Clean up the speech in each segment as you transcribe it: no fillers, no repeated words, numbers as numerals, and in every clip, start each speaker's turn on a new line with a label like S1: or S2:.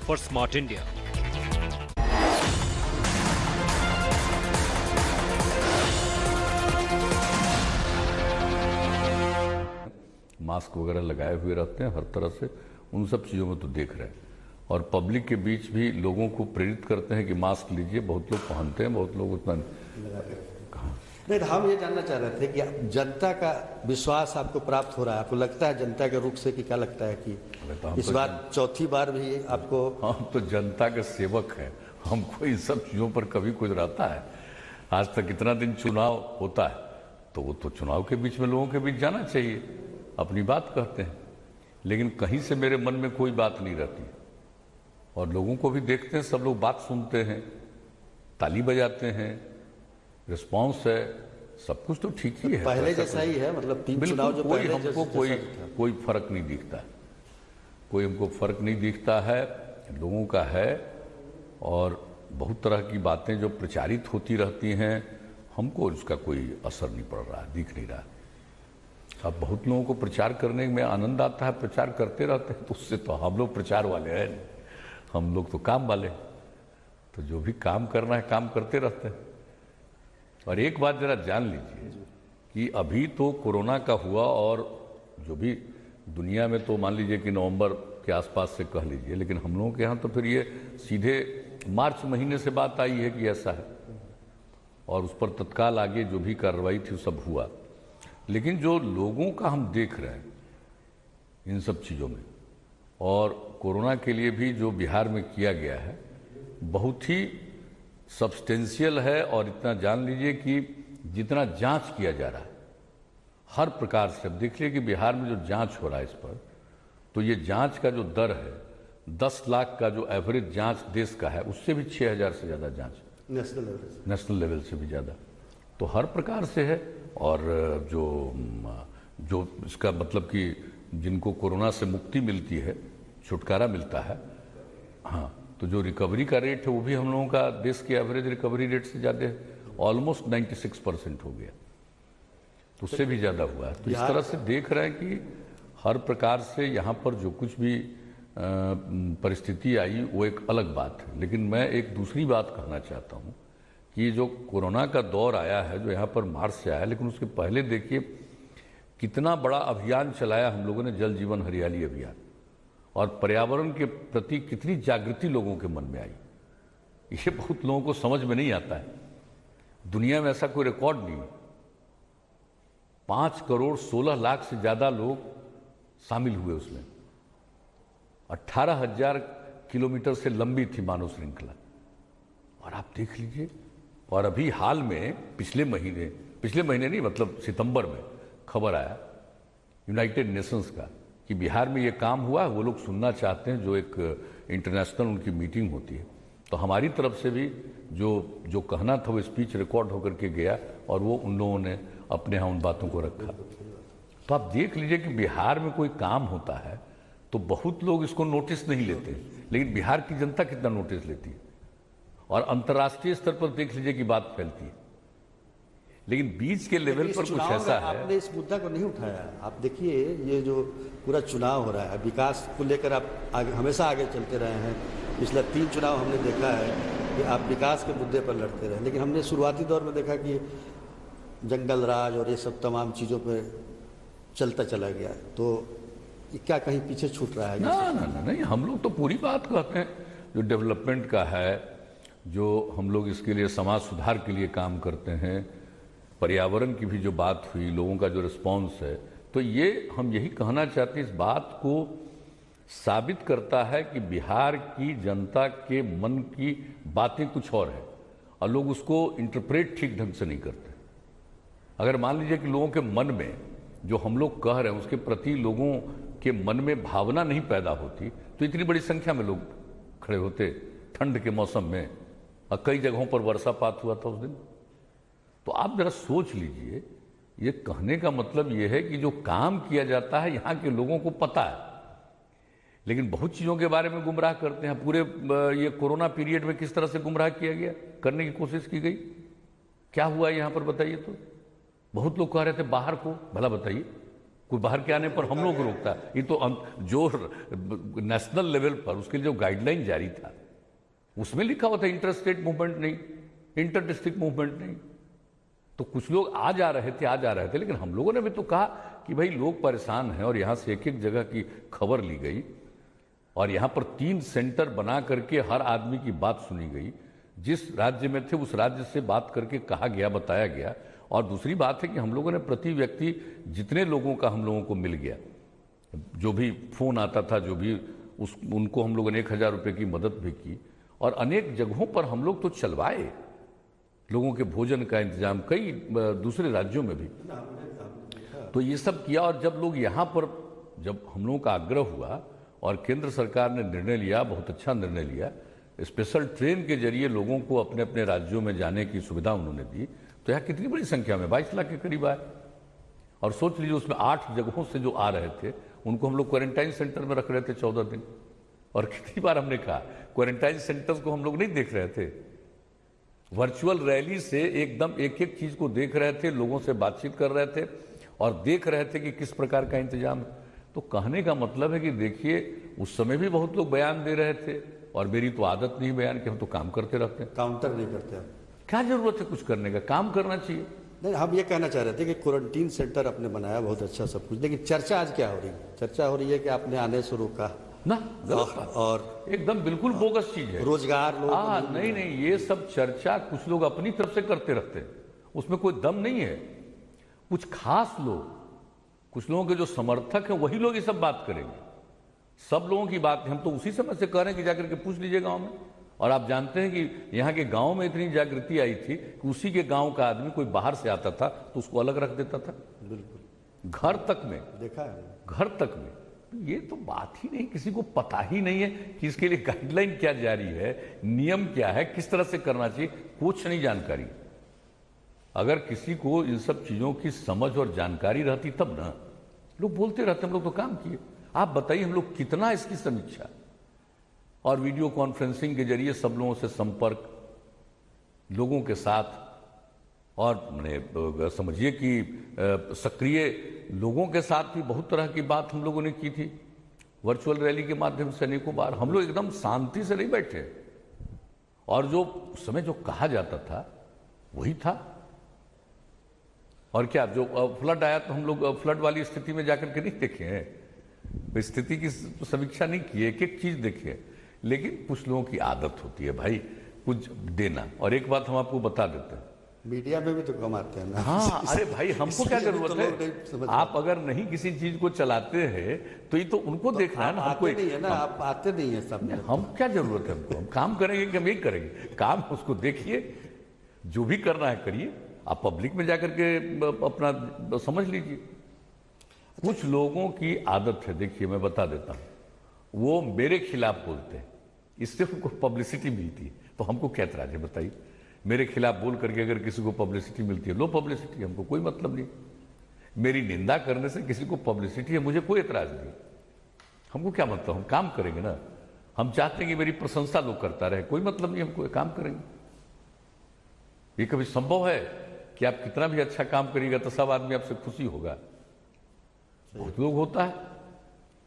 S1: for Smart India.
S2: Mask वगैरह लगाए हुए रहते हैं हर तरह से, उन सब चीज़ों में तो देख रहे हैं। और पब्लिक के बीच भी लोगों को प्रेरित करते हैं कि मास्क लीजिए, बहुत लोग पहनते हैं, बहुत लोग उतना
S3: नहीं। हम ये जानना चाह रहे थे कि जनता का विश्वास आपको प्राप्त हो रहा है, आपको लगता है जनता के रुख से कि क्या लगता है कि इस बार चौथी बार भी आपको?
S2: हम तो जनता के सेवक हैं, हमको इन सब चीज़ों पर कभी कुछ रहता है? आज तक इतना दिन चुनाव होता है तो वो तो चुनाव के बीच में लोगों के बीच जाना चाहिए, अपनी बात कहते हैं, लेकिन कहीं से मेरे मन में कोई बात नहीं रहती। और लोगों को भी देखते हैं, सब लोग बात सुनते हैं, ताली बजाते हैं, रिस्पांस है, सब कुछ तो ठीक ही है,
S3: पहले जैसा ही है। मतलब 3 चुनाव जो
S2: कोई
S3: पहले
S2: हमको कोई फर्क नहीं दिखता है, कोई हमको फर्क नहीं दिखता है, लोगों का है। और बहुत तरह की बातें जो प्रचारित होती रहती हैं, हमको उसका कोई असर नहीं पड़ रहा है, दिख नहीं रहा है। अब बहुत लोगों को प्रचार करने में आनंद आता है, प्रचार करते रहते हैं, तो उससे तो हम लोग प्रचार वाले हैं, हम लोग तो काम वाले। तो जो भी काम करना है काम करते रहते हैं। और एक बात जरा जान लीजिए कि अभी तो कोरोना का हुआ, और जो भी दुनिया में तो मान लीजिए कि नवंबर के आसपास से कह लीजिए, लेकिन हम लोगों के यहाँ तो फिर ये सीधे मार्च महीने से बात आई है कि ऐसा है, और उस पर तत्काल आगे जो भी कार्रवाई थी सब हुआ। लेकिन जो लोगों का हम देख रहे हैं इन सब चीज़ों में, और कोरोना के लिए भी जो बिहार में किया गया है बहुत ही सब्सटेंशियल है। और इतना जान लीजिए कि जितना जांच किया जा रहा है हर प्रकार से, अब देख लीजिए कि बिहार में जो जांच हो रहा है इस पर, तो ये जांच का जो दर है 10 लाख का जो एवरेज जांच देश का है, उससे भी 6000 से ज़्यादा जांच नेशनल लेवल से भी ज़्यादा, तो हर प्रकार से है। और जो इसका मतलब कि जिनको कोरोना से मुक्ति मिलती है, छुटकारा मिलता है, हाँ, तो जो रिकवरी का रेट है वो भी हम लोगों का देश के एवरेज रिकवरी रेट से ज़्यादा है, ऑलमोस्ट 96% हो गया, तो उससे भी ज़्यादा हुआ है। तो इस तरह से देख रहे हैं कि हर प्रकार से यहाँ पर जो कुछ भी परिस्थिति आई वो एक अलग बात है। लेकिन मैं एक दूसरी बात कहना चाहता हूँ कि जो कोरोना का दौर आया है, जो यहाँ पर मार्च से आया, लेकिन उसके पहले देखिए कितना बड़ा अभियान चलाया हम लोगों ने, जल जीवन हरियाली अभियान, और पर्यावरण के प्रति कितनी जागृति लोगों के मन में आई, ये बहुत लोगों को समझ में नहीं आता है। दुनिया में ऐसा कोई रिकॉर्ड नहीं, 5 करोड़ 16 लाख से ज़्यादा लोग शामिल हुए उसमें, 18,000 किलोमीटर से लंबी थी मानव श्रृंखला। और आप देख लीजिए, और अभी हाल में पिछले महीने नहीं, मतलब सितंबर में खबर आया यूनाइटेड नेशंस का कि बिहार में ये काम हुआ। वो लोग सुनना चाहते हैं, जो एक इंटरनेशनल उनकी मीटिंग होती है, तो हमारी तरफ से भी जो कहना था वो स्पीच रिकॉर्ड होकर के गया, और वो उन लोगों ने अपने यहाँ उन बातों को रखा। तो आप देख लीजिए कि बिहार में कोई काम होता है तो बहुत लोग इसको नोटिस नहीं लेते, लेकिन बिहार की जनता कितना नोटिस लेती है, और अंतर्राष्ट्रीय स्तर पर देख लीजिए कि बात फैलती है। लेकिन बीच के लेवल पर कुछ ऐसा है।
S3: आपने इस मुद्दा को नहीं उठाया। आप देखिए, ये जो पूरा चुनाव हो रहा है, विकास को लेकर आप हमेशा आगे चलते रहे हैं। पिछले 3 चुनाव हमने देखा है कि आप विकास के मुद्दे पर लड़ते रहे, लेकिन हमने शुरुआती दौर में देखा कि जंगल राज और ये सब तमाम चीज़ों पर चलता चला गया। तो क्या कहीं पीछे छूट रहा है?
S2: ना, नहीं, हम लोग तो पूरी बात कहते हैं जो डेवलपमेंट का है, जो हम लोग इसके लिए समाज सुधार के लिए काम करते हैं, पर्यावरण की भी जो बात हुई, लोगों का जो रिस्पांस है, तो ये हम यही कहना चाहते हैं, इस बात को साबित करता है कि बिहार की जनता के मन की बातें कुछ और है, और लोग उसको इंटरप्रेट ठीक ढंग से नहीं करते। अगर मान लीजिए कि लोगों के मन में जो हम लोग कह रहे हैं उसके प्रति लोगों के मन में भावना नहीं पैदा होती, तो इतनी बड़ी संख्या में लोग खड़े होते ठंड के मौसम में, और कई जगहों पर वर्षापात हुआ था उस दिन। तो आप जरा सोच लीजिए, ये कहने का मतलब ये है कि जो काम किया जाता है यहाँ के लोगों को पता है, लेकिन बहुत चीज़ों के बारे में गुमराह करते हैं। पूरे ये कोरोना पीरियड में किस तरह से गुमराह किया गया, करने की कोशिश की गई, क्या हुआ यहाँ पर बताइए। तो बहुत लोग कह रहे थे बाहर को, भला बताइए कोई बाहर के आने पर हम लोग को रोकता है। ये तो जो नेशनल लेवल पर उसके लिए जो गाइडलाइन जारी था उसमें लिखा हुआ था इंटर स्टेट मूवमेंट नहीं, इंटर डिस्ट्रिक्ट मूवमेंट नहीं। तो कुछ लोग आ जा रहे थे, लेकिन हम लोगों ने भी तो कहा कि भाई लोग परेशान हैं और यहां से एक एक जगह की खबर ली गई और यहां पर 3 सेंटर बना करके हर आदमी की बात सुनी गई। जिस राज्य में थे उस राज्य से बात करके कहा गया, बताया गया। और दूसरी बात है कि हम लोगों ने प्रति व्यक्ति जितने लोगों का हम लोगों को मिल गया, जो भी फोन आता था, जो भी उनको हम लोगों ने 1000 रुपये की मदद भी की और अनेक जगहों पर हम लोग तो चलवाए लोगों के भोजन का इंतजाम, कई दूसरे राज्यों में भी तो ये सब किया। और जब लोग यहाँ पर, जब हम लोगों का आग्रह हुआ और केंद्र सरकार ने निर्णय लिया, बहुत अच्छा निर्णय लिया, स्पेशल ट्रेन के जरिए लोगों को अपने अपने राज्यों में जाने की सुविधा उन्होंने दी, तो यहाँ कितनी बड़ी संख्या में 22 लाख के करीब आए। और सोच लीजिए उसमें 8 जगहों से जो आ रहे थे उनको हम लोग क्वारंटाइन सेंटर में रख रहे थे 14 दिन। और कितनी बार हमने कहा क्वारंटाइन सेंटर्स को हम लोग नहीं देख रहे थे, वर्चुअल रैली से एकदम एक एक चीज को देख रहे थे, लोगों से बातचीत कर रहे थे और देख रहे थे कि किस प्रकार का इंतजाम है। तो कहने का मतलब है कि देखिए उस समय भी बहुत लोग बयान दे रहे थे और मेरी तो आदत नहीं बयान की, हम तो काम करते रहते हैं।
S3: काउंटर नहीं करते हम।
S2: क्या जरूरत है कुछ करने का, काम करना चाहिए।
S3: नहीं, हम ये कहना चाह रहे थे कि क्वारंटीन सेंटर आपने बनाया, बहुत अच्छा सब कुछ, लेकिन चर्चा आज क्या हो रही है? चर्चा हो रही है कि आपने आने से रोका
S2: ना, गलत बात।
S3: और
S2: एकदम बिल्कुल बोगस चीज है।
S3: रोजगार लोग
S2: नहीं, ये सब चर्चा कुछ लोग अपनी तरफ से करते रहते हैं, उसमें कोई दम नहीं है। कुछ खास लोग, कुछ लोगों के जो समर्थक हैं वही लोग ये सब बात करेंगे। सब लोगों की बात हम तो उसी समय से कह रहे हैं कि जाकर के पूछ लीजिए गांव में। और आप जानते हैं कि यहाँ के गांव में इतनी जागृति आई थी कि उसी के गांव का आदमी कोई बाहर से आता था तो उसको अलग रख देता था,
S3: बिल्कुल
S2: घर तक में,
S3: देखा है,
S2: घर तक में। ये तो बात ही नहीं, किसी को पता ही नहीं है कि इसके लिए गाइडलाइन क्या जारी है, नियम क्या है, किस तरह से करना चाहिए, कुछ नहीं जानकारी। अगर किसी को इन सब चीजों की समझ और जानकारी रहती तब ना, लोग बोलते रहते हम लोग तो काम किए। आप बताइए हम लोग कितना इसकी समीक्षा और वीडियो कॉन्फ्रेंसिंग के जरिए सब लोगों से संपर्क, लोगों के साथ, और मैंने समझिए कि सक्रिय लोगों के साथ भी बहुत तरह की बात हम लोगों ने की थी वर्चुअल रैली के माध्यम से अनेकों बार। हम लोग एकदम शांति से नहीं बैठे और जो उस समय जो कहा जाता था वही था। और क्या, जो फ्लड आया तो हम लोग फ्लड वाली स्थिति में जाकर के नहीं देखे हैं, स्थिति की समीक्षा नहीं की, एक एक चीज देखे। लेकिन कुछ लोगों की आदत होती है भाई कुछ देना। और एक बात हम आपको बता देते हैं,
S3: मीडिया में भी तो कम आते हैं ना।
S2: हाँ, अरे भाई हमको क्या जरूरत है, आप अगर नहीं किसी चीज को चलाते हैं तो ये तो उनको देखना है ना, हमको
S3: नहीं है ना, आप आते नहीं है सब।
S2: हम क्या जरूरत है, हमको हम काम करेंगे कि हम यही करेंगे, काम उसको देखिए, जो भी करना है करिए, आप पब्लिक में जाकर के अपना समझ लीजिए। कुछ लोगों की आदत है, देखिए मैं बता देता हूं, वो मेरे खिलाफ बोलते हैं, इससे उनको पब्लिसिटी मिलती है, तो हमको क्या एतराज है बताइए। मेरे खिलाफ बोल करके अगर किसी को पब्लिसिटी मिलती है, लो पब्लिसिटी, हमको कोई मतलब नहीं। मेरी निंदा करने से किसी को पब्लिसिटी है, मुझे कोई एतराज नहीं, हमको क्या मतलब, हम काम करेंगे ना। हम चाहते हैं कि मेरी प्रशंसा लोग करता रहे, कोई मतलब नहीं, हमको काम करेंगे। ये कभी संभव है कि आप कितना भी अच्छा काम करिएगा तो सब आदमी आपसे खुशी होगा? बहुत लोग होता है,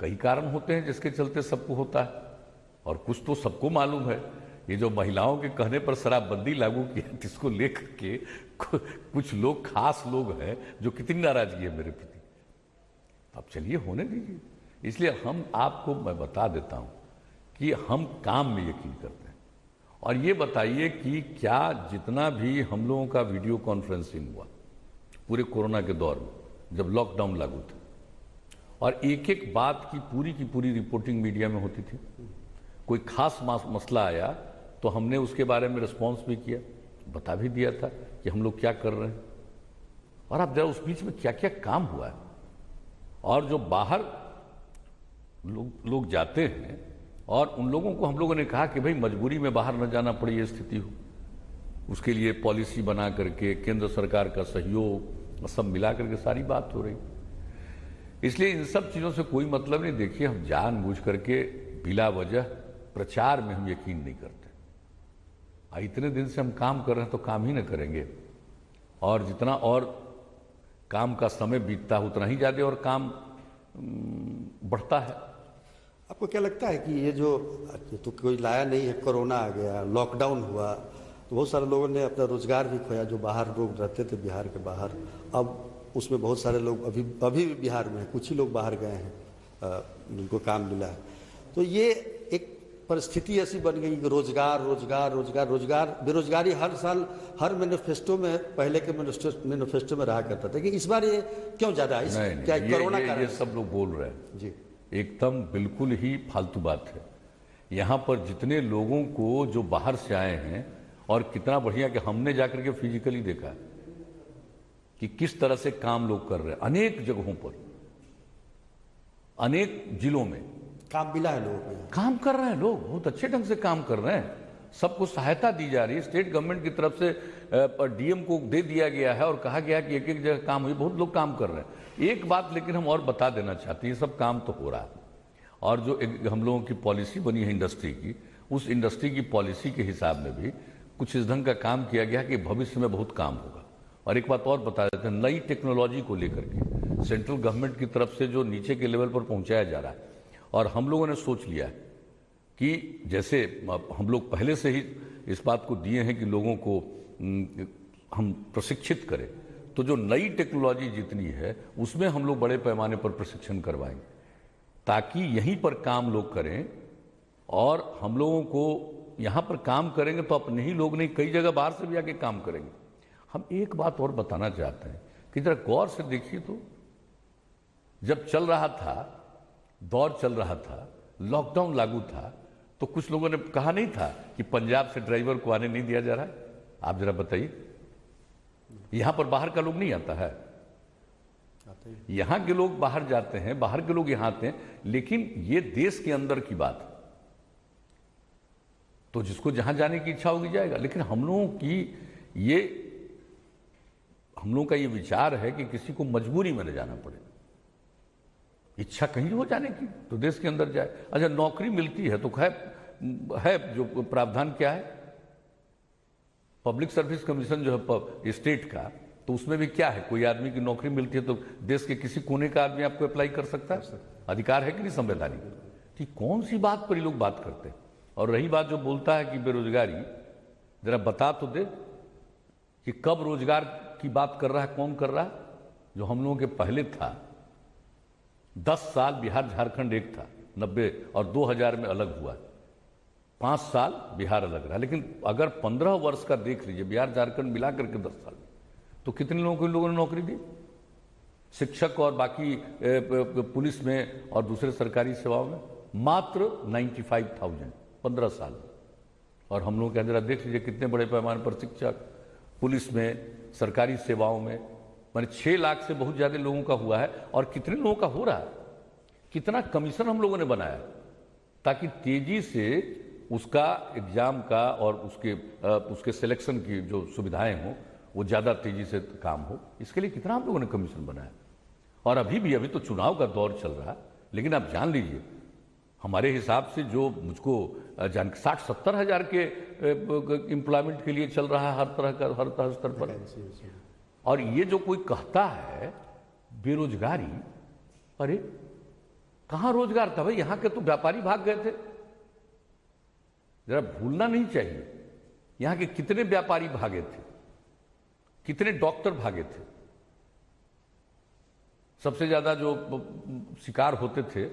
S2: कई कारण होते हैं जिसके चलते सबको होता है। और कुछ तो सबको मालूम है, ये जो महिलाओं के कहने पर शराबबंदी लागू किया जिसको लेकर के कुछ लोग, खास लोग हैं जो कितनी नाराजगी है मेरे प्रति। अब चलिए होने दीजिए। इसलिए हम आपको मैं बता देता हूं कि हम काम में यकीन करते हैं। और ये बताइए कि क्या जितना भी हम लोगों का वीडियो कॉन्फ्रेंसिंग हुआ पूरे कोरोना के दौर में, जब लॉकडाउन लागू था, और एक एक बात की पूरी रिपोर्टिंग मीडिया में होती थी। कोई खास मसला आया तो हमने उसके बारे में रिस्पॉन्स भी किया, बता भी दिया था कि हम लोग क्या कर रहे हैं। और आप जरा उस बीच में क्या क्या काम हुआ है। और जो बाहर लोग जाते हैं, और उन लोगों को हम लोगों ने कहा कि भाई मजबूरी में बाहर न जाना पड़े, ये स्थिति हो, उसके लिए पॉलिसी बना करके केंद्र सरकार का सहयोग सब मिला करके सारी बात हो रही। इसलिए इन सब चीज़ों से कोई मतलब नहीं। देखिए, हम जानबूझ करके बिला वजह प्रचार में हम यकीन नहीं करते। इतने दिन से हम काम कर रहे हैं तो काम ही न करेंगे। और जितना और काम का समय बीतता है उतना ही ज़्यादा और काम बढ़ता है।
S3: आपको क्या लगता है कि ये जो तो कोई लाया नहीं है, कोरोना आ गया, लॉकडाउन हुआ, तो बहुत सारे लोगों ने अपना रोजगार भी खोया, जो बाहर लोग रहते थे बिहार के बाहर। अब उसमें बहुत सारे लोग अभी भी बिहार में हैं, कुछ ही लोग बाहर गए हैं जिनको काम मिला है। तो ये एक परिस्थिति ऐसी बन गई कि रोजगार रोजगार रोजगार रोजगार, बेरोजगारी हर साल हर मैनिफेस्टो में, पहले के मैनिफेस्टो में रहा करता था कि इस बार ये क्यों ज़्यादा है? क्या कोरोना का
S2: ये सब लोग बोल रहे हैं
S3: जी,
S2: एकदम बिल्कुल ही फालतू बात है। यहाँ पर जितने लोगों को जो बाहर से आए हैं, और कितना बढ़िया कि हमने जाकर के फिजिकली देखा कि किस तरह से काम लोग कर रहे हैं, अनेक जगहों पर, अनेक जिलों में
S3: काम मिला है लोगों को,
S2: काम कर रहे हैं लोग, बहुत अच्छे ढंग से काम कर रहे हैं। सबको सहायता दी जा रही है, स्टेट गवर्नमेंट की तरफ से डीएम को दे दिया गया है और कहा गया कि एक एक जगह काम हुई, बहुत लोग काम कर रहे हैं। एक बात लेकिन हम और बता देना चाहते हैं, ये सब काम तो हो रहा है, और जो हम लोगों की पॉलिसी बनी है इंडस्ट्री की, उस इंडस्ट्री की पॉलिसी के हिसाब में भी कुछ इस ढंग का काम किया गया कि भविष्य में बहुत काम होगा। और एक बात और बता देते हैं, नई टेक्नोलॉजी को लेकर के सेंट्रल गवर्नमेंट की तरफ से जो नीचे के लेवल पर पहुंचाया जा रहा है, और हम लोगों ने सोच लिया है कि जैसे हम लोग पहले से ही इस बात को दिए हैं कि लोगों को हम प्रशिक्षित करें, तो जो नई टेक्नोलॉजी जितनी है उसमें हम लोग बड़े पैमाने पर प्रशिक्षण करवाएंगे, ताकि यहीं पर काम लोग करें। और हम लोगों को यहाँ पर काम करेंगे तो अपने ही लोग नहीं, कई जगह बाहर से भी आके काम करेंगे। हम एक बात और बताना चाहते हैं कि जरा गौर से देखिए, तो जब चल रहा था, दौर चल रहा था, लॉकडाउन लागू था, तो कुछ लोगों ने कहा नहीं था कि पंजाब से ड्राइवर को आने नहीं दिया जा रहा है? आप जरा बताइए, यहां पर बाहर का लोग नहीं आता है, यहां के लोग बाहर जाते हैं, बाहर के लोग यहां आते हैं, लेकिन ये देश के अंदर की बात है, तो जिसको जहां जाने की इच्छा होगी जाएगा। लेकिन हम लोगों का ये विचार है कि किसी को मजबूरी में न जाना पड़े, इच्छा कहीं हो जाने की तो देश के अंदर जाए। अच्छा, नौकरी मिलती है तो है जो प्रावधान क्या है, पब्लिक सर्विस कमीशन जो है स्टेट का, तो उसमें भी क्या है, कोई आदमी की नौकरी मिलती है तो देश के किसी कोने का आदमी आपको अप्लाई कर सकता है, अधिकार है कि नहीं संवैधानिक? ठीक कौन सी बात पर ये लोग बात करते हैं। और रही बात जो बोलता है कि बेरोजगारी, जरा बता तो दे कि कब रोजगार की बात कर रहा है, कौन कर रहा है? जो हम लोगों के पहले था, 10 साल बिहार झारखंड एक था, 90 और 2000 में अलग हुआ, 5 साल बिहार अलग रहा। लेकिन अगर 15 वर्ष का देख लीजिए, बिहार झारखंड मिला करके 10 साल, तो कितने लोगों को इन लोगों ने नौकरी दी? शिक्षक और बाकी पुलिस में और दूसरे सरकारी सेवाओं में मात्र 95,000, 15 साल। और हम लोग के अंदर देख लीजिए कितने बड़े पैमाने पर शिक्षक, पुलिस में, सरकारी सेवाओं में, माने 6 लाख से बहुत ज्यादा लोगों का हुआ है। और कितने लोगों का हो रहा है, कितना कमीशन हम लोगों ने बनाया ताकि तेजी से उसका एग्जाम का और उसके सिलेक्शन की जो सुविधाएं हों वो ज़्यादा तेजी से काम हो, इसके लिए कितना हम लोगों ने कमीशन बनाया। और अभी तो चुनाव का दौर चल रहा है, लेकिन आप जान लीजिए हमारे हिसाब से जो मुझको 60-70 हज़ार के एम्प्लॉयमेंट के लिए चल रहा है हर स्तर पर। और ये जो कोई कहता है बेरोजगारी, अरे कहाँ रोजगार था भाई, यहाँ के तो व्यापारी भाग गए थे, जरा भूलना नहीं चाहिए। यहाँ के कितने व्यापारी भागे थे, कितने डॉक्टर भागे थे, सबसे ज्यादा जो शिकार होते थे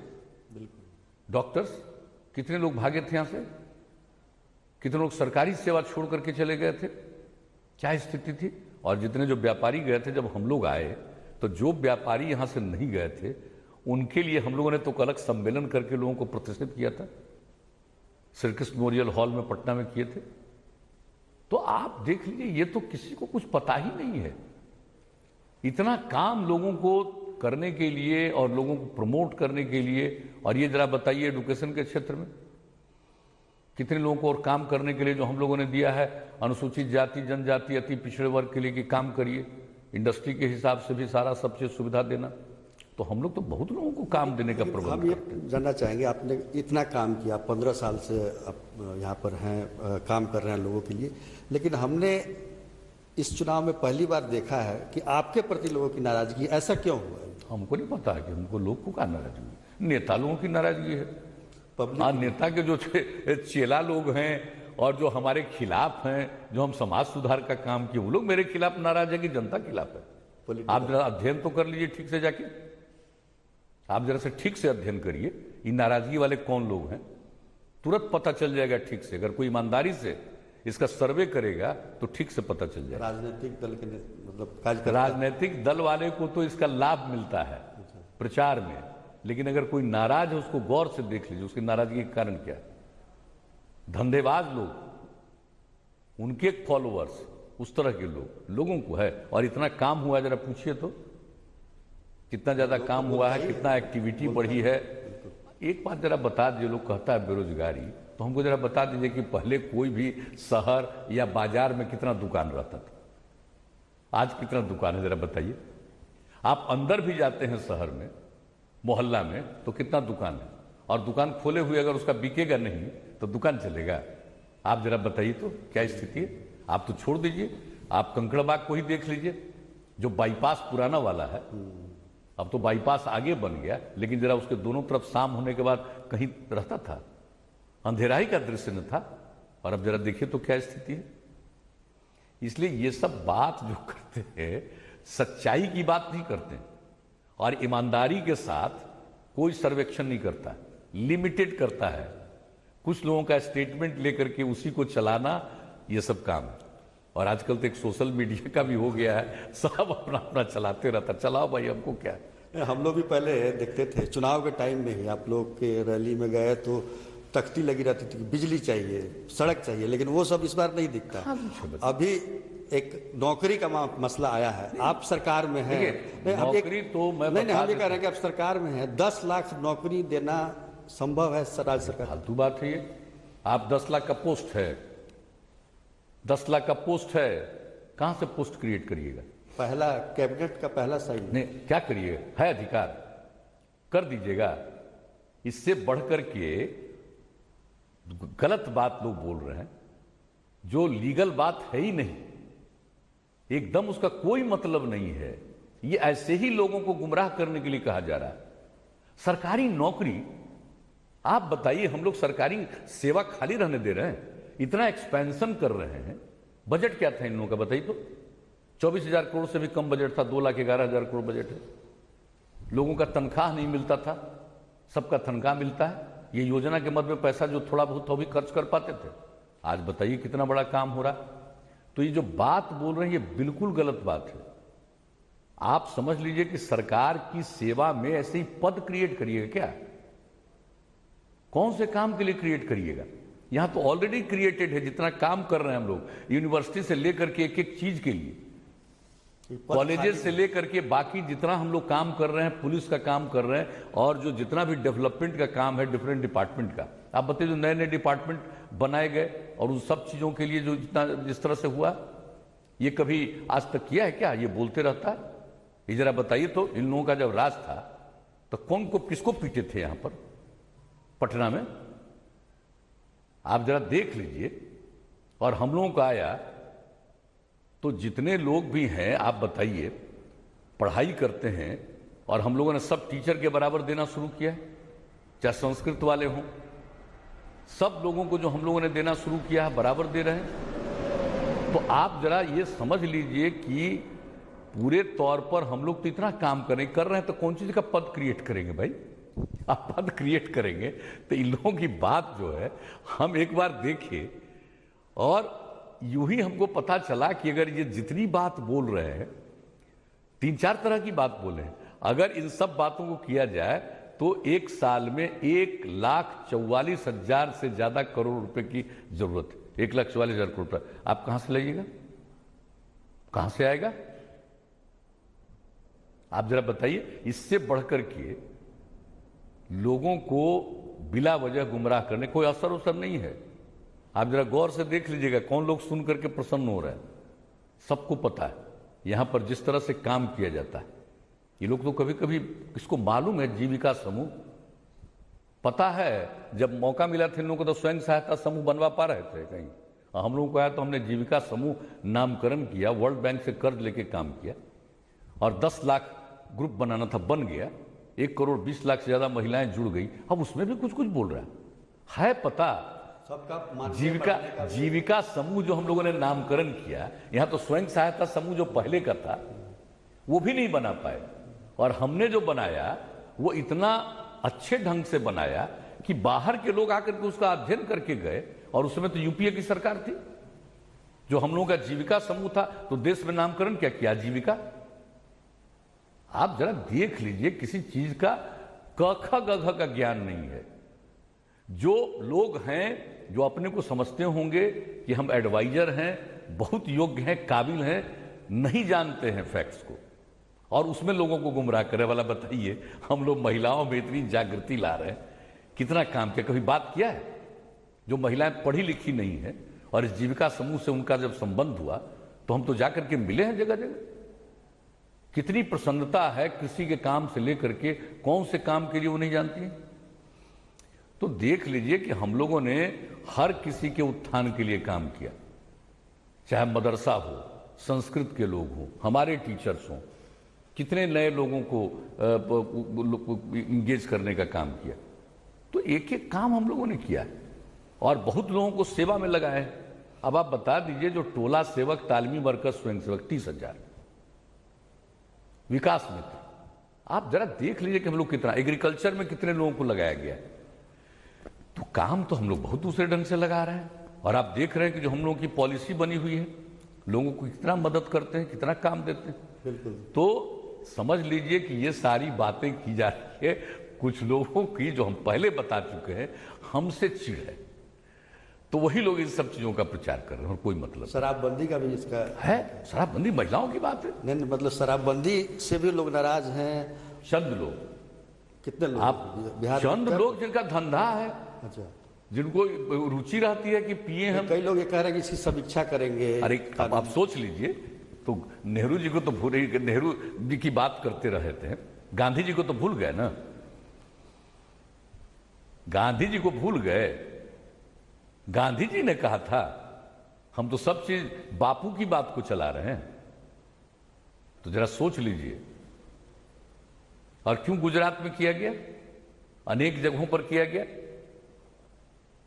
S2: डॉक्टर्स, कितने लोग भागे थे यहां से, कितने लोग सरकारी सेवा छोड़ करके चले गए थे, क्या स्थिति थी। और जितने जो व्यापारी गए थे, जब हम लोग आए तो जो व्यापारी यहां से नहीं गए थे उनके लिए हम लोगों ने तो अलग सम्मेलन करके लोगों को प्रतिष्ठित किया था, श्री कृष्ण मेमोरियल हॉल में पटना में किए थे। तो आप देख लीजिए, ये तो किसी को कुछ पता ही नहीं है। इतना काम लोगों को करने के लिए और लोगों को प्रमोट करने के लिए। और ये जरा बताइए एजुकेशन के क्षेत्र में कितने लोगों को और काम करने के लिए जो हम लोगों ने दिया है, अनुसूचित जाति, जनजाति, अति पिछड़े वर्ग के लिए कि काम करिए, इंडस्ट्री के हिसाब से भी सारा सब चीज सुविधा देना। तो हम लोग तो बहुत लोगों को काम देने का प्रबंध
S3: हम ये जानना चाहेंगे, आपने इतना काम किया, 15 साल से आप यहाँ पर हैं, काम कर रहे हैं लोगों के लिए, लेकिन हमने इस चुनाव में पहली बार देखा है कि आपके प्रति लोगों की नाराजगी, ऐसा क्यों हुआ?
S2: हमको नहीं पता है कि हमको लोग को क्या नाराजगी है। नेता लोगों की नाराजगी है।
S3: पब्लिक
S2: हाँ, नेता के जो चेला लोग हैं और जो हमारे खिलाफ हैं, जो हम समाज सुधार का काम किए, वो लोग मेरे खिलाफ नाराज है कि जनता खिलाफ है। आप जरा अध्ययन तो कर लीजिए ठीक से जाके, आप जरा से ठीक से अध्ययन करिए इन नाराजगी वाले कौन लोग हैं, तुरंत पता चल जाएगा ठीक से। अगर कोई ईमानदारी से इसका सर्वे करेगा तो ठीक से पता चल जाएगा।
S3: राजनीतिक दल के मतलब
S2: राजनीतिक दल वाले को तो इसका लाभ मिलता है प्रचार में, लेकिन अगर कोई नाराज है उसको गौर से देख लीजिए उसकी नाराजगी का कारण क्या है। धंधेबाज लोग, उनके फॉलोअर्स, उस तरह के लोगों को है। और इतना काम हुआ, जरा पूछिए तो कितना ज्यादा काम हुआ है, कितना एक्टिविटी बढ़ी है। एक बात जरा बता दीजिए, लोग कहता है बेरोजगारी, तो हमको जरा बता दीजिए कि पहले कोई भी शहर या बाजार में कितना दुकान रहता था, आज कितना दुकान है, जरा बताइए। आप अंदर भी जाते हैं शहर में, मोहल्ला में, तो कितना दुकान है, और दुकान खोले हुए अगर उसका बिकेगा नहीं तो दुकान चलेगा? आप जरा बताइए तो क्या स्थिति है। आप तो छोड़ दीजिए, आप कंकड़बाग को ही देख लीजिए, जो बाईपास पुराना वाला है, अब तो बाईपास आगे बन गया, लेकिन जरा उसके दोनों तरफ शाम होने के बाद कहीं रहता था, अंधेरा ही का दृश्य न था, और अब जरा देखिए तो क्या स्थिति है। इसलिए ये सब बात जो करते हैं, सच्चाई की बात नहीं करते, और ईमानदारी के साथ कोई सर्वेक्षण नहीं करता, लिमिटेड करता है। कुछ लोगों का स्टेटमेंट लेकर के उसी को चलाना, ये सब काम है। और आजकल तो एक सोशल मीडिया का भी हो गया है, सब अपना अपना चलाते रहता, चलाओ भाई, हमको क्या है।
S3: हम लोग भी पहले देखते थे, चुनाव के टाइम में ही आप लोग के रैली में गए तो तख्ती लगी रहती थी, बिजली चाहिए, सड़क चाहिए, लेकिन वो सब इस बार नहीं दिखता। अभी एक नौकरी का मसला आया है, आप सरकार में है,
S2: नौकरी तो मैं
S3: नहीं, हम ये कह रहे हैं कि आप सरकार में है, 10 लाख नौकरी देना संभव है राज्य सरकार?
S2: फालतू बात है ये। आप 10 लाख का पोस्ट है, 10 लाख का पोस्ट है, कहां से पोस्ट क्रिएट करिएगा?
S3: पहला कैबिनेट का पहला साइन
S2: नहीं, क्या करिए, है अधिकार, कर दीजिएगा। इससे बढ़कर के गलत बात लोग बोल रहे हैं, जो लीगल बात है ही नहीं, एकदम उसका कोई मतलब नहीं है। ये ऐसे ही लोगों को गुमराह करने के लिए कहा जा रहा है। सरकारी नौकरी, आप बताइए, हम लोग सरकारी सेवा खाली रहने दे रहे हैं? इतना एक्सपेंशन कर रहे हैं। बजट क्या था इन लोगों का बताइए तो? 24,000 करोड़ से भी कम बजट था, 2,11,000 करोड़ बजट है। लोगों का तनख्वाह नहीं मिलता था, सबका तनख्वाह मिलता है। ये योजना के मद में पैसा जो थोड़ा बहुत भी खर्च कर पाते थे, आज बताइए कितना बड़ा काम हो रहा। तो ये जो बात बोल रहे हैं, ये बिल्कुल गलत बात है। आप समझ लीजिए कि सरकार की सेवा में ऐसे ही पद क्रिएट करिएगा क्या? कौन से काम के लिए क्रिएट करिएगा? यहां तो ऑलरेडी क्रिएटेड है। जितना काम कर रहे हैं हम लोग, यूनिवर्सिटी से लेकर के एक एक चीज के लिए, कॉलेजेस से लेकर के बाकी जितना हम लोग काम कर रहे हैं, पुलिस का काम कर रहे हैं, और जो जितना भी डेवलपमेंट का काम है डिफरेंट डिपार्टमेंट का, आप बताइए, जो नए नए डिपार्टमेंट बनाए गए और उन सब चीजों के लिए जो जिस तरह से हुआ, ये कभी आज तक किया है क्या? ये बोलते रहता है। ये जरा बताइए तो, इन लोगों का जब राज था तो कौन को किसको पीटे थे यहां पर पटना में? आप जरा देख लीजिए। और हम लोगों का आया तो जितने लोग भी हैं, आप बताइए, पढ़ाई करते हैं, और हम लोगों ने सब टीचर के बराबर देना शुरू किया है, चाहे संस्कृत वाले हों, सब लोगों को जो हम लोगों ने देना शुरू किया है बराबर दे रहे हैं। तो आप जरा ये समझ लीजिए कि पूरे तौर पर हम लोग तो इतना काम कर रहे हैं, तो कौन चीज का पद क्रिएट करेंगे भाई? आप पद क्रिएट करेंगे तो इन लोगों की बात जो है हम एक बार देखिए, और यूं ही हमको पता चला कि अगर ये जितनी बात बोल रहे हैं, 3-4 तरह की बात बोले हैं, अगर इन सब बातों को किया जाए तो एक साल में 1,44,000 से ज्यादा करोड़ रुपए की जरूरत है। 1,44,000 करोड़ रुपए आप कहां से लाइएगा? कहां से आएगा? आप जरा बताइए। इससे बढ़कर के लोगों को बिला वजह गुमराह करने कोई असर नहीं है। आप जरा गौर से देख लीजिएगा कौन लोग सुन करके प्रसन्न हो रहे हैं। सबको पता है यहां पर जिस तरह से काम किया जाता है। ये लोग तो कभी कभी, इसको मालूम है, जीविका समूह पता है, जब मौका मिला था इन लोगों को तो स्वयं सहायता समूह बनवा पा रहे थे कहीं, हम लोगों को आया तो हमने जीविका समूह नामकरण किया, वर्ल्ड बैंक से कर्ज लेके काम किया और 10 लाख ग्रुप बनाना था, बन गया। 1 करोड़ 20 लाख से ज्यादा महिलाएं जुड़ गई। अब उसमें भी कुछ कुछ बोल रहा है पता।
S3: सबका
S2: जीविका समूह जो हम लोगों ने नामकरण किया, यहां तो स्वयं सहायता समूह जो पहले का था वो भी नहीं बना पाए, और हमने जो बनाया वो इतना अच्छे ढंग से बनाया कि बाहर के लोग आकर के उसका अध्ययन करके गए। और उस समय तो यूपीए की सरकार थी। जो हम लोगों का जीविका समूह था तो देश में नामकरण क्या किया, जीविका। आप जरा देख लीजिए, किसी चीज का क ख ग घ का ज्ञान नहीं है। जो लोग हैं जो अपने को समझते होंगे कि हम एडवाइजर हैं, बहुत योग्य हैं, काबिल हैं, नहीं जानते हैं फैक्ट्स को और उसमें लोगों को गुमराह करे वाला। बताइए, हम लोग महिलाओं में इतनी जागृति ला रहे हैं, कितना काम किया। कभी बात किया है जो महिलाएं पढ़ी लिखी नहीं है और इस जीविका समूह से उनका जब संबंध हुआ तो हम तो जाकर के मिले हैं जगह जगह। कितनी प्रसन्नता है, कृषि के काम से लेकर के कौन से काम के लिए वो नहीं जानती हैं। तो देख लीजिए कि हम लोगों ने हर किसी के उत्थान के लिए काम किया, चाहे मदरसा हो, संस्कृत के लोग हों, हमारे टीचर्स हों, कितने नए लोगों को इंगेज करने का काम किया। तो एक एक काम हम लोगों ने किया और बहुत लोगों को सेवा में लगाए। अब आप बता दीजिए, जो टोला सेवक, तालमी वर्कर, स्वयंसेवक 30,000, विकास मित्र, आप जरा देख लीजिए कि हम लोग कितना, एग्रीकल्चर में कितने लोगों को लगाया गया है। तो काम तो हम लोग बहुत दूसरे ढंग से लगा रहे हैं। और आप देख रहे हैं कि जो हम लोगों की पॉलिसी बनी हुई है, लोगों को कितना मदद करते हैं, कितना काम देते हैं।
S3: बिल्कुल।
S2: तो समझ लीजिए कि ये सारी बातें की जा रही है कुछ लोगों की, जो हम पहले बता चुके हैं, हमसे चिढ़ है, तो वही लोग इन सब चीजों का प्रचार कर रहे हैं और कोई मतलब।
S3: शराबबंदी का भी इसका
S2: है, शराबबंदी महिलाओं की बात है।
S3: नहीं, मतलब शराबबंदी से भी लोग नाराज हैं।
S2: चंद लोग,
S3: कितने लोग
S2: आप
S3: बिहार
S2: चंद लोग जिनका धंधा है,
S3: अच्छा,
S2: जिनको रुचि रहती है कि पिए हम।
S3: कई लोग ये कह रहे हैं कि इसकी समीक्षा करेंगे।
S2: अरे अब आप सोच लीजिए, तो नेहरू जी को तो भूल, नेहरू जी की बात करते रहे थे, गांधी जी को तो भूल गए ना। गांधी जी को भूल गए। गांधी जी ने कहा था हम तो सब चीज बापू की बात को चला रहे हैं। तो जरा सोच लीजिए। और क्यों गुजरात में किया गया, अनेक जगहों पर किया गया,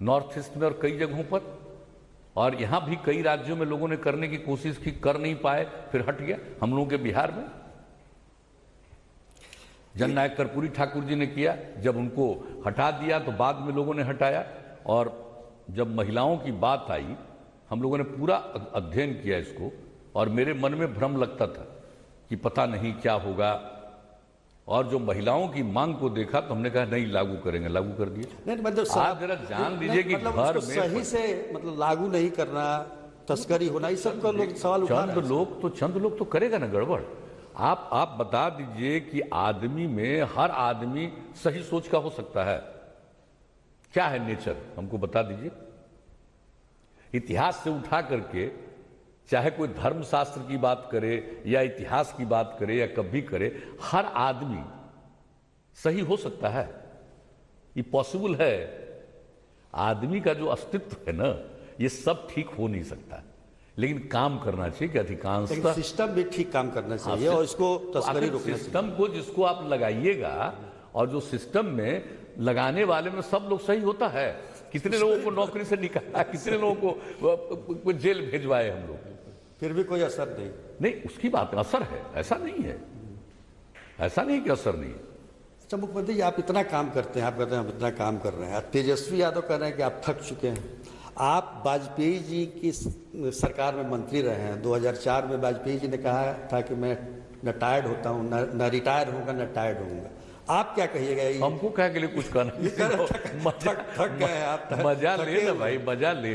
S2: नॉर्थ ईस्ट में और कई जगहों पर, और यहां भी कई राज्यों में लोगों ने करने की कोशिश की, कर नहीं पाए, फिर हट गया। हम लोगों के बिहार में जननायक कर्पूरी ठाकुर जी ने किया, जब उनको हटा दिया तो बाद में लोगों ने हटाया। और जब महिलाओं की बात आई, हम लोगों ने पूरा अध्ययन किया इसको, और मेरे मन में भ्रम लगता था कि पता नहीं क्या होगा। और जो महिलाओं की मांग को देखा तो हमने कहा नहीं, लागू करेंगे, लागू कर दिए।
S3: नहीं, मतलब
S2: आप जरा जान लीजिए कि
S3: मतलब
S2: घर
S3: उसको
S2: में
S3: सही से मतलब लागू नहीं करना, तस्करी होना, इस सब का लोग सवाल उठा रहे हैं।
S2: चंद लोग तो करेगा ना गड़बड़। आप बता दीजिए कि आदमी में, हर आदमी सही सोच का हो सकता है? क्या है नेचर, हमको बता दीजिए। इतिहास से उठा करके, चाहे कोई धर्मशास्त्र की बात करे या इतिहास की बात करे या कभी करे, हर आदमी सही हो सकता है, ये पॉसिबल है। आदमी का जो अस्तित्व है ना, ये सब ठीक हो नहीं सकता, लेकिन काम करना चाहिए कि अधिकांशतः
S3: सिस्टम भी ठीक काम करना चाहिए और इसको तस्करी रोकना चाहिए।
S2: सिस्टम को जिसको आप लगाइएगा, और जो सिस्टम में लगाने वाले में सब लोग सही होता है। कितने लोगों को नौकरी से निकाला, कितने लोगों को जेल भेजवाए हम लोग,
S3: फिर भी कोई असर नहीं।
S2: उसकी बात असर है, ऐसा नहीं है, ऐसा नहीं कि असर नहीं है।
S3: अच्छा मुख्यमंत्री जी, आप इतना काम करते हैं, आप कहते हैं हम इतना काम कर रहे हैं, तेजस्वी यादव कह रहे हैं कि आप थक चुके हैं। आप वाजपेयी जी की सरकार में मंत्री रहे हैं। 2004 में वाजपेयी जी ने कहा था कि मैं न टायर्ड होता हूँ, न रिटायर होऊंगा, न टायर्ड होऊंगा। आप क्या कहिएगा?
S2: हमको क्या के लिए कुछ करना,
S3: थक गए हैं आप।
S2: मजा ले ना भाई, मजा ले,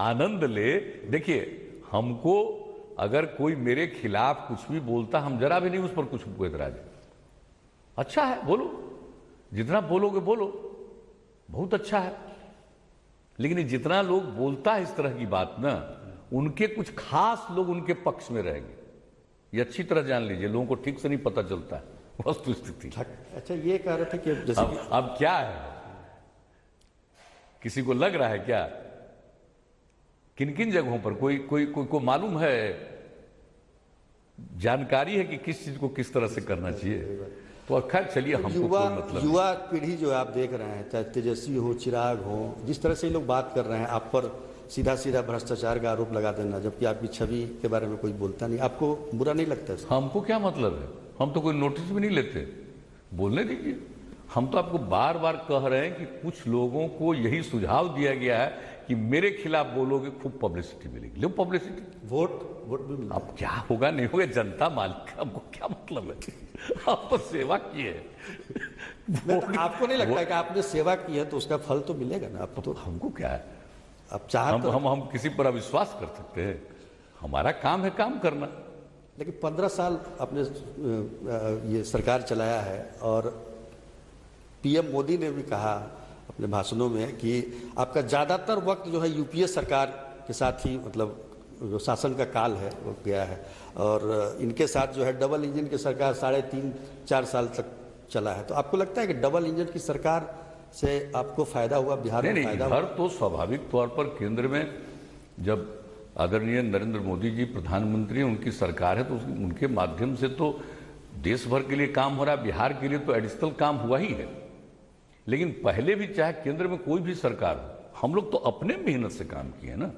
S2: आनंद ले। देखिए, हमको अगर कोई मेरे खिलाफ कुछ भी बोलता, हम जरा भी नहीं उस पर कुछ एतराज। अच्छा है, बोलो, जितना बोलोगे बोलो, बहुत अच्छा है। लेकिन ये जितना लोग बोलता है इस तरह की बात ना, उनके कुछ खास लोग उनके पक्ष में रहेंगे, ये अच्छी तरह जान लीजिए। लोगों को ठीक से नहीं पता चलता है वस्तु स्थिति।
S3: अच्छा, ये कह रहे थे कि जैसे
S2: अब क्या है, किसी को लग रहा है क्या किन किन जगहों पर कोई मालूम है, जानकारी है कि किस चीज को किस तरह से करना चाहिए? तो खैर चलिए, हमको कोई मतलब
S3: युवा पीढ़ी जो आप देख रहे हैं, चाहे तेजस्वी हो, चिराग हो, जिस तरह से ये लोग बात कर रहे हैं, आप पर सीधा सीधा भ्रष्टाचार का आरोप लगा देना, जबकि आपकी छवि के बारे में कोई बोलता नहीं, आपको बुरा नहीं लगता है?
S2: हमको क्या मतलब है? हम तो कोई नोटिस भी नहीं लेते, बोलने दीजिए। हम तो आपको बार बार कह रहे हैं कि कुछ लोगों को यही सुझाव दिया गया है कि मेरे खिलाफ बोलोगे खूब पब्लिसिटी मिलेगी। लो पब्लिसिटी, वोट भी मिलेगा। अब क्या होगा नहीं होगा, जनता मालिक का, हमको क्या मतलब है? आप तो सेवा की है।
S3: आपको नहीं लगता है कि आपने सेवा की है तो उसका फल तो मिलेगा ना? आपको तो,
S2: हमको क्या है,
S3: अब चाह
S2: हम किसी पर अविश्वास कर सकते हैं? हमारा काम है काम करना।
S3: लेकिन 15 साल आपने ये सरकार चलाया है, और पीएम मोदी ने भी कहा अपने भाषणों में कि आपका ज़्यादातर वक्त जो है यूपीए सरकार के साथ ही, मतलब जो शासन का काल है वो गया है, और इनके साथ जो है डबल इंजन की सरकार 3.5-4 साल तक चला है। तो आपको लगता है कि डबल इंजन की सरकार से आपको फायदा हुआ, बिहार में फायदा हुआ?
S2: तो स्वाभाविक तौर पर केंद्र में जब आदरणीय नरेंद्र मोदी जी प्रधानमंत्री, उनकी सरकार है, तो उनके माध्यम से तो देश भर के लिए काम हो रहा है, बिहार के लिए तो एडिशनल काम हुआ ही है। लेकिन पहले भी चाहे केंद्र में कोई भी सरकार हो, हम लोग तो अपने मेहनत से काम किए ना,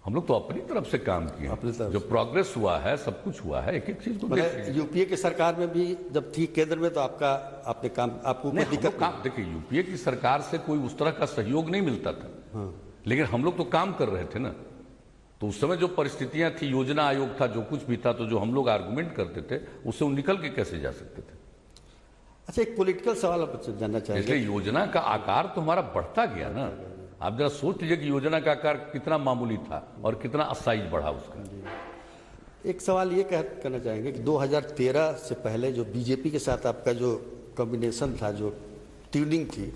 S2: हम लोग तो अपनी तरफ से काम किए। जो प्रोग्रेस हुआ है, सब कुछ हुआ है, एक एक चीज को
S3: यूपीए की सरकार में भी जब थी केंद्र में, तो आपने काम, आपको कोई दिक्कत
S2: काम? देखिए, यूपीए की सरकार से कोई उस तरह का सहयोग नहीं मिलता था। हाँ। लेकिन हम लोग तो काम कर रहे थे ना। तो उस समय जो परिस्थितियां थी, योजना आयोग था, जो कुछ भी था, तो जो हम लोग आर्गुमेंट करते थे उससे वो निकल के कैसे जा सकते थे?
S3: अच्छा, एक पॉलिटिकल सवाल आप जानना चाहेंगे?
S2: इसलिए योजना का आकार तो हमारा बढ़ता गया ना। आप जरा सोच लीजिए कि योजना का आकार कितना मामूली था और कितना साइज बढ़ा उसका।
S3: एक सवाल ये करना चाहेंगे कि 2013 से पहले जो बीजेपी के साथ आपका जो कॉम्बिनेशन था, जो ट्यूनिंग थी,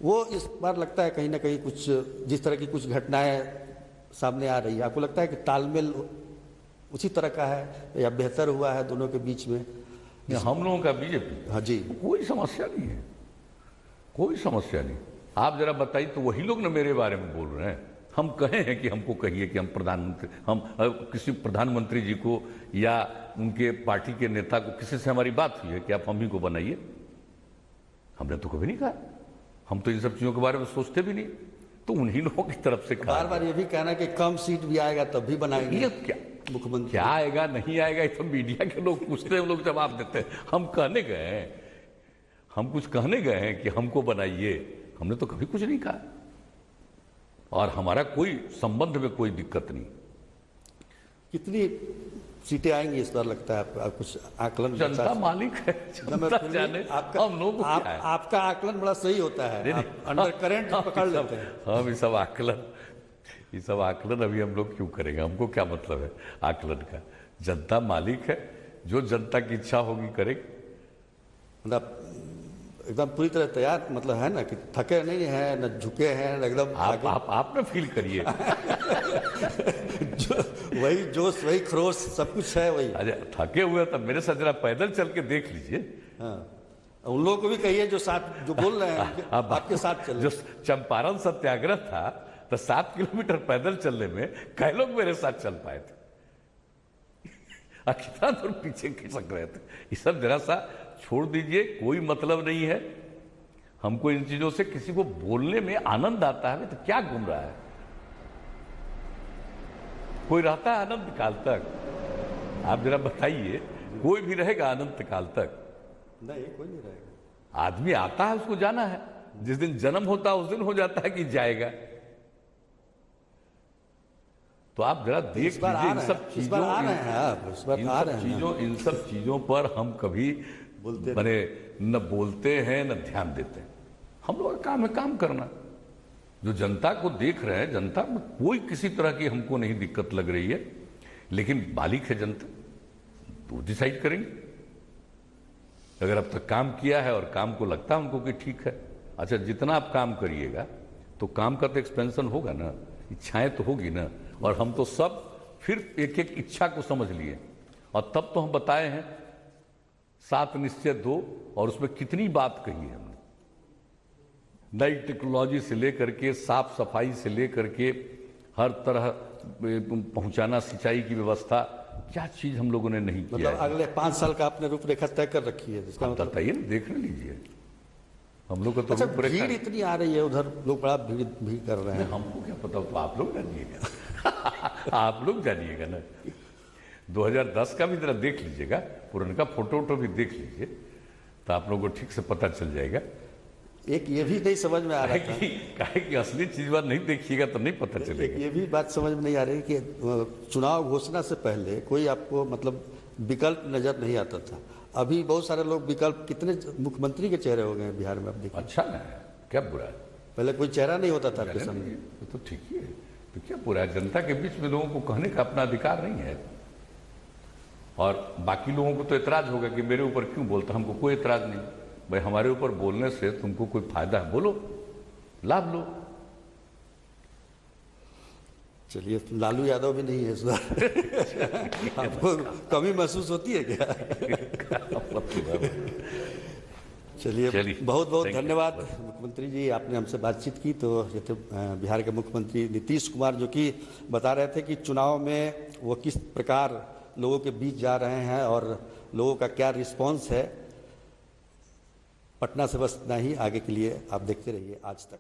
S3: वो इस बार लगता है कहीं ना कहीं कुछ, जिस तरह की कुछ घटनाएं सामने आ रही है, आपको लगता है कि तालमेल उसी तरह का है या बेहतर हुआ है दोनों के बीच में?
S2: हम लोगों का बीजेपी,
S3: हाँ जी,
S2: कोई समस्या नहीं है, कोई समस्या नहीं। आप जरा बताइए, तो वही लोग ना मेरे बारे में बोल रहे हैं। हम कहे हैं कि हमको कहिए कि हम प्रधानमंत्री, हम किसी प्रधानमंत्री जी को या उनके पार्टी के नेता को, किसी से हमारी बात हुई है कि आप हम ही को बनाइए? हमने तो कभी नहीं कहा। हम तो इन सब चीजों के बारे में सोचते भी नहीं। तो उन्हीं लोगों की तरफ से
S3: बार बार ये भी कहना कि कम सीट भी आएगा तब भी बनाएंगे।
S2: ये क्या मुख्यमंत्री, क्या आएगा नहीं आएगा, ये तो मीडिया के लोग पूछते हैं, लोग जवाब देते हैं। हम कहने गए हैं, हम कुछ कहने गए हैं कि हमको बनाइए? हमने तो कभी कुछ नहीं कहा, और हमारा कोई संबंध में कोई दिक्कत नहीं।
S3: कितनी सीटें आएंगी इस बार लगता है आपका? कुछ आकलन?
S2: जनता मालिक है, जनता जाने। हम लोग
S3: आपका आकलन बड़ा सही होता है, अंडर करंट पकड़ लेते हैं।
S2: हम ये सब आकलन अभी हम लोग क्यों करेंगे? हमको क्या मतलब है आकलन का? जनता मालिक है, जो जनता की इच्छा होगी करेगी।
S3: मतलब एकदम पूरी तरह तैयार, मतलब है ना कि थके नहीं है, न झुके हैं, एकदम
S2: आप ना फील करिए।
S3: वही जोश, वही खरोश, सब कुछ है वही।
S2: अरे थके हुए तब मेरे साथ जरा पैदल चल के देख लीजिए।
S3: हाँ, उन लोगों को भी कहिए जो साथ, जो बोल रहे हैं आपके साथ चल।
S2: जो चंपारण सत्याग्रह था, तो 7 किलोमीटर पैदल चलने में कई लोग मेरे साथ चल पाए थे। कितना दूर पीछे खिसक रहे थे। ये सब जरा सा छोड़ दीजिए, कोई मतलब नहीं है। हमको इन चीजों से, किसी को बोलने में आनंद आता है तो क्या घूम रहा है? कोई रहता है अनंत काल तक? आप जरा बताइए, कोई भी रहेगा अनंत काल तक?
S3: नहीं, कोई नहीं रहेगा।
S2: आदमी आता है, उसको जाना है। जिस दिन जन्म होता है उस दिन हो जाता है कि जाएगा। तो आप जरा देख लीजिए इन सब चीजों, इन सब चीजों पर हम कभी न बोलते हैं न ध्यान देते हैं। हम लोग का काम है काम करना। जो जनता को देख रहे हैं, जनता में कोई किसी तरह की हमको नहीं दिक्कत लग रही है, लेकिन मालिक है जनता, तो डिसाइड करेंगे। अगर अब तक काम किया है और काम को लगता है उनको कि ठीक है, अच्छा जितना आप काम करिएगा तो काम का तो एक्सपेंशन होगा ना, इच्छाएं तो होगी ना। और हम तो सब फिर एक एक इच्छा को समझ लिए, और तब तो हम बताए हैं 7 निश्चय 2, और उसमें कितनी बात कही है हमने। नई टेक्नोलॉजी से लेकर के, साफ सफाई से लेकर के, हर तरह पहुंचाना, सिंचाई की व्यवस्था, क्या चीज हम लोगों ने नहीं किया
S3: मतलब
S2: है।
S3: अगले 5 साल का आपने रूपरेखा तय कर रखी है, इसका
S2: आप
S3: मतलब।
S2: बताइए ना, देख लीजिए हम लोग का तो
S3: अच्छा,
S2: रूपरेखा।
S3: भीड़ इतनी आ रही है उधर, लोग बड़ा भीड़ कर रहे हैं।
S2: हमको क्या पता, तो आप लोग जानिएगा। आप लोग जानिएगा ना। 2010 का भी जरा देख लीजिएगा, पुराना फोटो वोटो भी देख लीजिए, तो आप लोगों को ठीक से पता चल जाएगा।
S3: एक ये भी नहीं समझ में आ रहा था,
S2: काहे कि असली चीज बात नहीं देखिएगा तो नहीं पता चलेगा।
S3: ये भी बात समझ में नहीं आ रही कि चुनाव घोषणा से पहले कोई आपको मतलब विकल्प नजर नहीं आता था। अभी बहुत सारे लोग विकल्प, कितने मुख्यमंत्री के चेहरे हो गए हैं बिहार में, आप देखिए।
S2: अच्छा ना है, क्या बुरा है?
S3: पहले कोई चेहरा नहीं होता था आपके सामने।
S2: तो ठीक ही है, तो क्या बुरा है? जनता के बीच में लोगों को कहने का अपना अधिकार नहीं है। और बाकी लोगों को तो एतराज होगा कि मेरे ऊपर क्यों बोलता। हमको कोई एतराज नहीं भाई, हमारे ऊपर बोलने से तुमको कोई फायदा है, बोलो, लाभ लो।
S3: चलिए, लालू यादव भी नहीं है इस बार। आपको कमी महसूस होती है क्या? चलिए, बहुत बहुत धन्यवाद मुख्यमंत्री जी, आपने हमसे बातचीत की। तो ये थे बिहार के मुख्यमंत्री नीतीश कुमार, जो कि बता रहे थे कि चुनाव में वो किस प्रकार लोगों के बीच जा रहे हैं और लोगों का क्या रिस्पांस है। पटना से बस इतना ही, आगे के लिए आप देखते रहिए आज तक।